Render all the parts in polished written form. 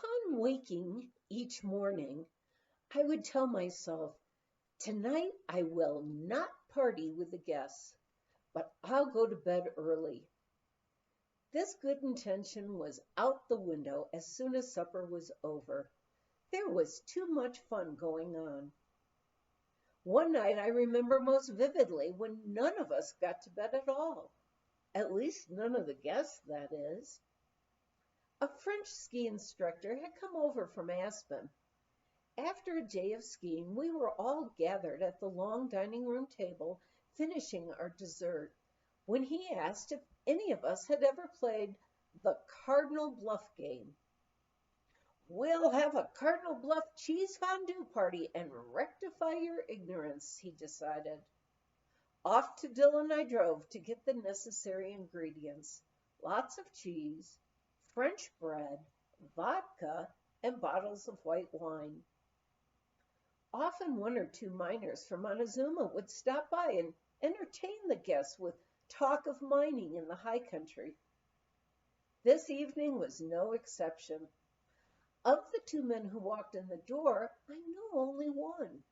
Upon waking each morning, I would tell myself, tonight I will not party with the guests, but I'll go to bed early. This good intention was out the window as soon as supper was over. There was too much fun going on. One night I remember most vividly when none of us got to bed at all. At least none of the guests, that is. A French ski instructor had come over from Aspen. After a day of skiing, we were all gathered at the long dining room table finishing our dessert when he asked if any of us had ever played the Cardinal Bluff game. "We'll have a Cardinal Bluff cheese fondue party and rectify your ignorance," he decided. Off to Dillon I drove to get the necessary ingredients: lots of cheese, French bread, vodka, and bottles of white wine. Often one or two miners from Montezuma would stop by and entertain the guests with talk of mining in the high country. This evening was no exception. Of the two men who walked in the door, I knew only one.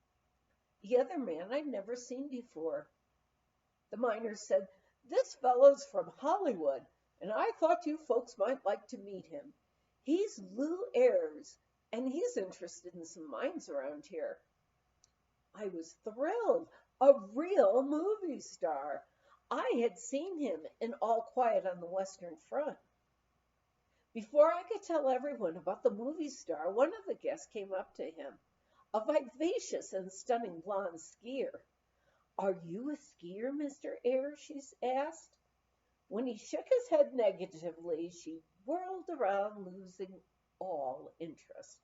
The other man I'd never seen before. The miner said, "This fellow's from Hollywood, and I thought you folks might like to meet him. He's Lou Ayres, and he's interested in some mines around here." I was thrilled. A real movie star. I had seen him in All Quiet on the Western Front. Before I could tell everyone about the movie star, one of the guests came up to him, a vivacious and stunning blonde skier. "Are you a skier, Mr. Ayres?" she asked. When he shook his head negatively, she whirled around, losing all interest.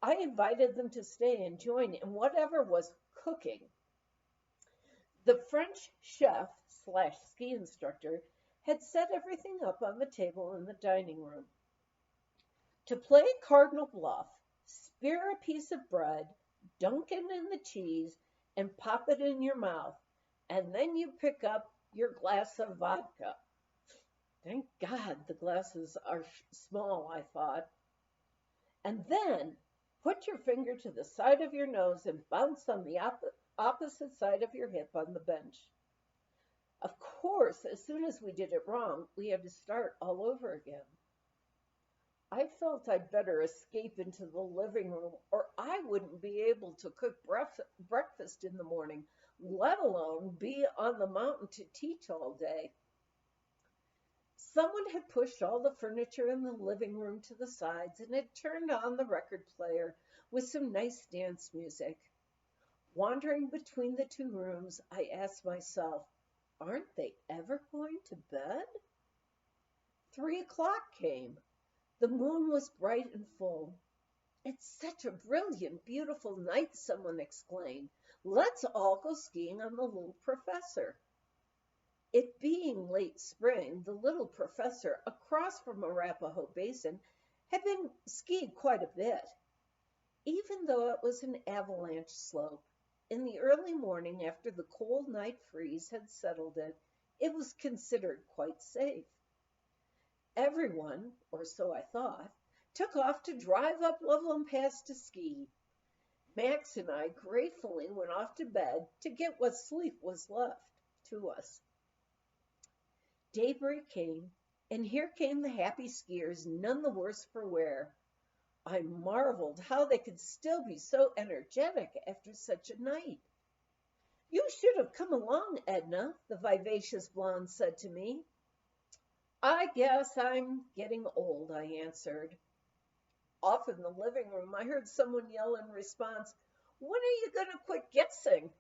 I invited them to stay and join in whatever was cooking. The French chef slash ski instructor had set everything up on the table in the dining room. To play Cardinal Bluff, spear a piece of bread, dunk it in the cheese, and pop it in your mouth, and then you pick up your glass of vodka. Thank God the glasses are small, I thought. And then put your finger to the side of your nose and bounce on the opposite side of your hip on the bench. Of course, as soon as we did it wrong, we had to start all over again. I felt I'd better escape into the living room, or I wouldn't be able to cook breakfast in the morning, let alone be on the mountain to teach all day. Someone had pushed all the furniture in the living room to the sides and had turned on the record player with some nice dance music. Wandering between the two rooms, I asked myself, aren't they ever going to bed? 3 o'clock came. The moon was bright and full. "It's such a brilliant, beautiful night," someone exclaimed. "Let's all go skiing on the Little Professor." It being late spring, the Little Professor, across from Arapahoe Basin, had been skied quite a bit. Even though it was an avalanche slope, in the early morning after the cold night freeze had settled it, it was considered quite safe. Everyone, or so I thought, took off to drive up Loveland Pass to ski. Max and I gratefully went off to bed to get what sleep was left to us. Daybreak came, and here came the happy skiers, none the worse for wear. I marveled how they could still be so energetic after such a night. "You should have come along, Edna," the vivacious blonde said to me. "I guess I'm getting old," I answered. Off in the living room, I heard someone yell in response, "When are you going to quit guessing?"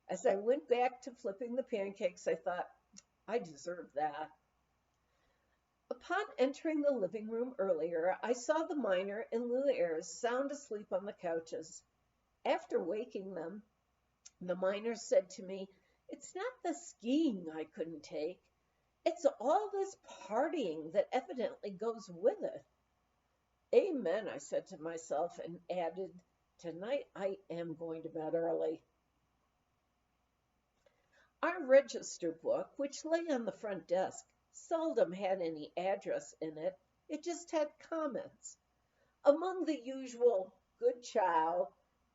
As I went back to flipping the pancakes, I thought, I deserve that. Upon entering the living room earlier, I saw the miner and Lou Ayres sound asleep on the couches. After waking them, the miner said to me, "It's not the skiing I couldn't take. It's all this partying that evidently goes with it." "Amen," I said to myself, and added, "Tonight I am going to bed early." Our register book, which lay on the front desk, seldom had any address in it. It just had comments. Among the usual "good chow"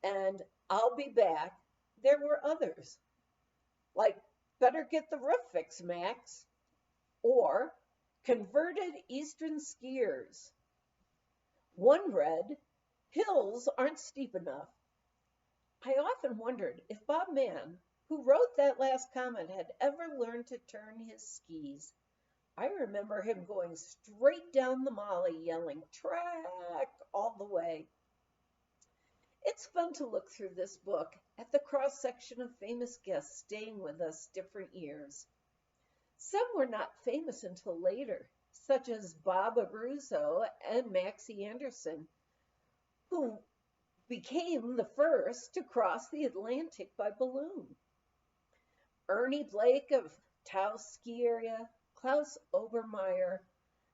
and "I'll be back," there were others, like "better get the roof fixed, Max," or "converted Eastern skiers." One read, "Hills aren't steep enough." I often wondered if Bob Mann, who wrote that last comment, had ever learned to turn his skis. I remember him going straight down the Molly yelling "track" all the way. It's fun to look through this book at the cross section of famous guests staying with us different years. Some were not famous until later, such as Bob Abruzzo and Maxie Anderson, who became the first to cross the Atlantic by balloon. Ernie Blake of Taos ski area, Klaus Obermeier,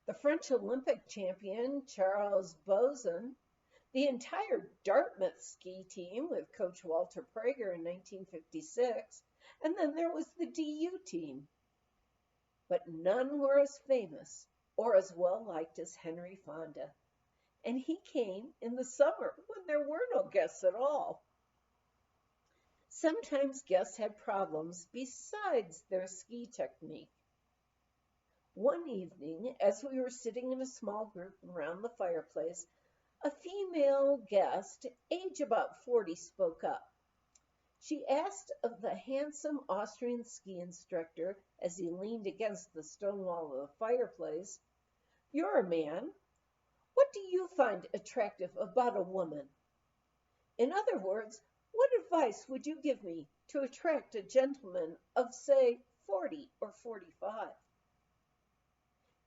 the French Olympic champion Charles Boson, the entire Dartmouth ski team with Coach Walter Prager in 1956, and then there was the DU team. But none were as famous or as well liked as Henry Fonda. And he came in the summer when there were no guests at all. Sometimes guests had problems besides their ski technique. One evening, as we were sitting in a small group around the fireplace, a female guest, age about 40, spoke up. She asked of the handsome Austrian ski instructor as he leaned against the stone wall of the fireplace, "You're a man. What do you find attractive about a woman? In other words, what advice would you give me to attract a gentleman of, say, 40 or 45?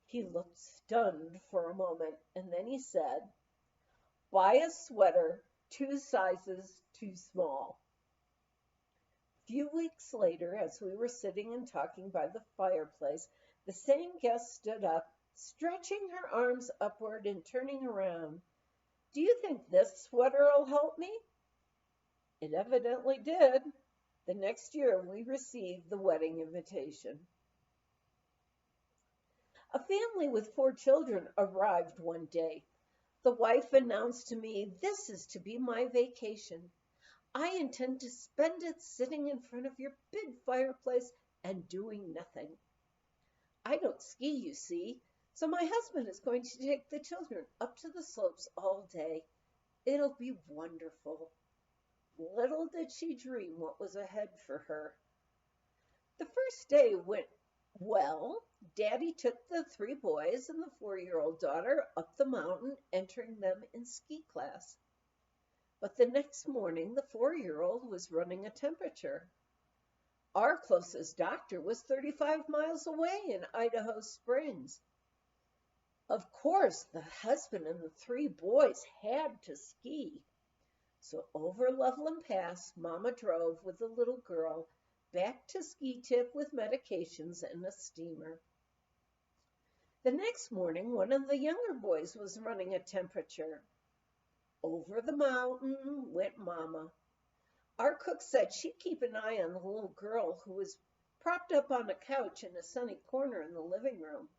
He looked stunned for a moment, and then he said, "Buy a sweater 2 sizes too small." A few weeks later, as we were sitting and talking by the fireplace, the same guest stood up, stretching her arms upward and turning around. "Do you think this sweater'll help me?" It evidently did. The next year we received the wedding invitation. A family with 4 children arrived one day. The wife announced to me, "This is to be my vacation. I intend to spend it sitting in front of your big fireplace and doing nothing. I don't ski, you see, so my husband is going to take the children up to the slopes all day. It'll be wonderful." Little did she dream what was ahead for her. The first day went well. Daddy took the 3 boys and the 4-year-old daughter up the mountain, entering them in ski class. But the next morning, the 4-year-old was running a temperature. Our closest doctor was 35 miles away in Idaho Springs. Of course, the husband and the 3 boys had to ski. So over Loveland Pass, Mama drove with the little girl back to Ski Tip with medications and a steamer. The next morning, one of the younger boys was running a temperature. Over the mountain went Mama. Our cook said she'd keep an eye on the little girl who was propped up on a couch in a sunny corner in the living room.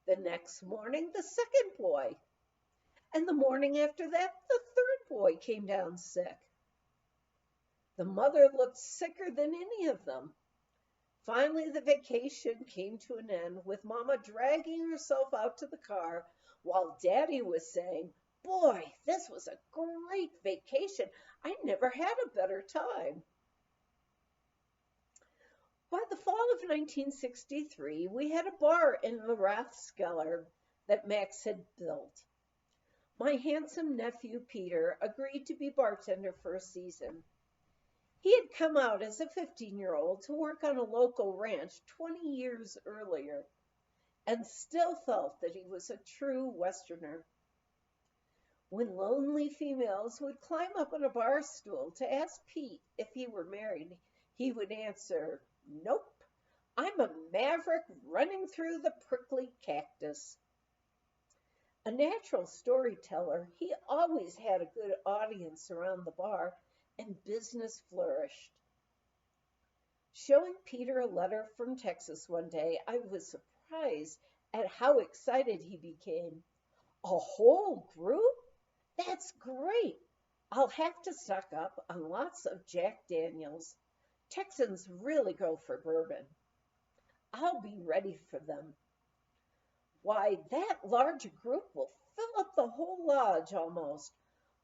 The next morning, the second boy. And the morning after that, the third boy came down sick. The mother looked sicker than any of them. Finally, the vacation came to an end, with Mama dragging herself out to the car while Daddy was saying, "Boy, this was a great vacation. I never had a better time." By the fall of 1963, we had a bar in the Rathskeller that Max had built. My handsome nephew Peter agreed to be bartender for a season. He had come out as a 15-year-old to work on a local ranch 20 years earlier, and still felt that he was a true Westerner. When lonely females would climb up on a bar stool to ask Pete if he were married, he would answer, "Nope, I'm a maverick running through the prickly cactus." A natural storyteller, he always had a good audience around the bar, and business flourished. Showing Peter a letter from Texas one day, I was surprised at how excited he became. A whole group? That's great. I'll have to stock up on lots of Jack Daniels. Texans really go for bourbon. I'll be ready for them. Why, that large group will fill up the whole lodge almost.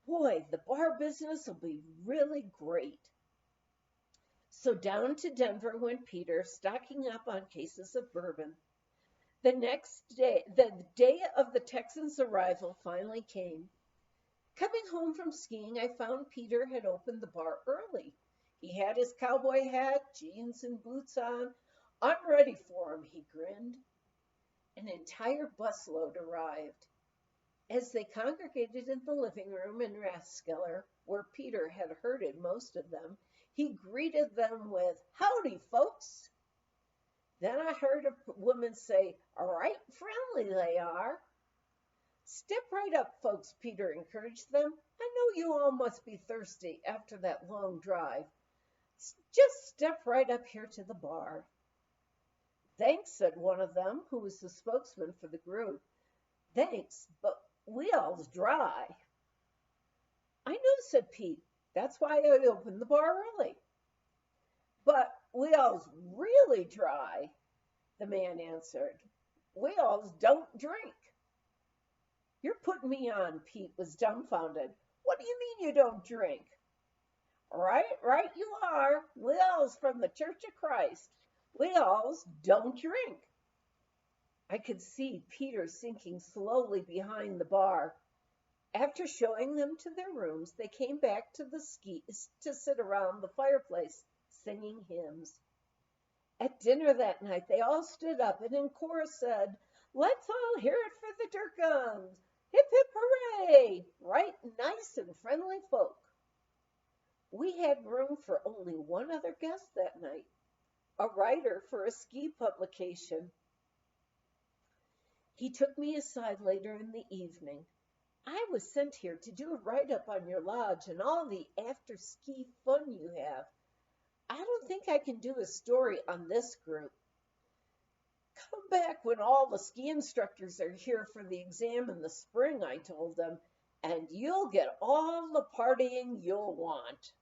Boy, the bar business will be really great. So down to Denver went Peter, stocking up on cases of bourbon. The next day, the day of the Texans' arrival finally came. Coming home from skiing, I found Peter had opened the bar early. He had his cowboy hat, jeans, and boots on. I'm ready for him, he grinned. An entire busload arrived. As they congregated in the living room in Rathskeller, where Peter had herded most of them, he greeted them with, "Howdy, folks." Then I heard a woman say, "Right friendly they are." "Step right up, folks," Peter encouraged them. "I know you all must be thirsty after that long drive. Just step right up here to the bar." "Thanks," said one of them, who was the spokesman for the group. "Thanks, but we all's dry." "I know," said Pete. "That's why I opened the bar early." "But we all's really dry," the man answered. "We all's don't drink." "You're putting me on," Pete was dumbfounded. "What do you mean you don't drink?" Right you are. We all's from the Church of Christ. We all's don't drink." I could see Peter sinking slowly behind the bar. After showing them to their rooms, they came back to the skis to sit around the fireplace, singing hymns. At dinner that night, they all stood up and in chorus said, "Let's all hear it for the Durkins. Hip, hip, hooray!" Right nice and friendly folk. We had room for only one other guest that night, a writer for a ski publication. He took me aside later in the evening. "I was sent here to do a write-up on your lodge and all the after-ski fun you have. I don't think I can do a story on this group." "Come back when all the ski instructors are here for the exam in the spring," I told them, "and you'll get all the partying you'll want."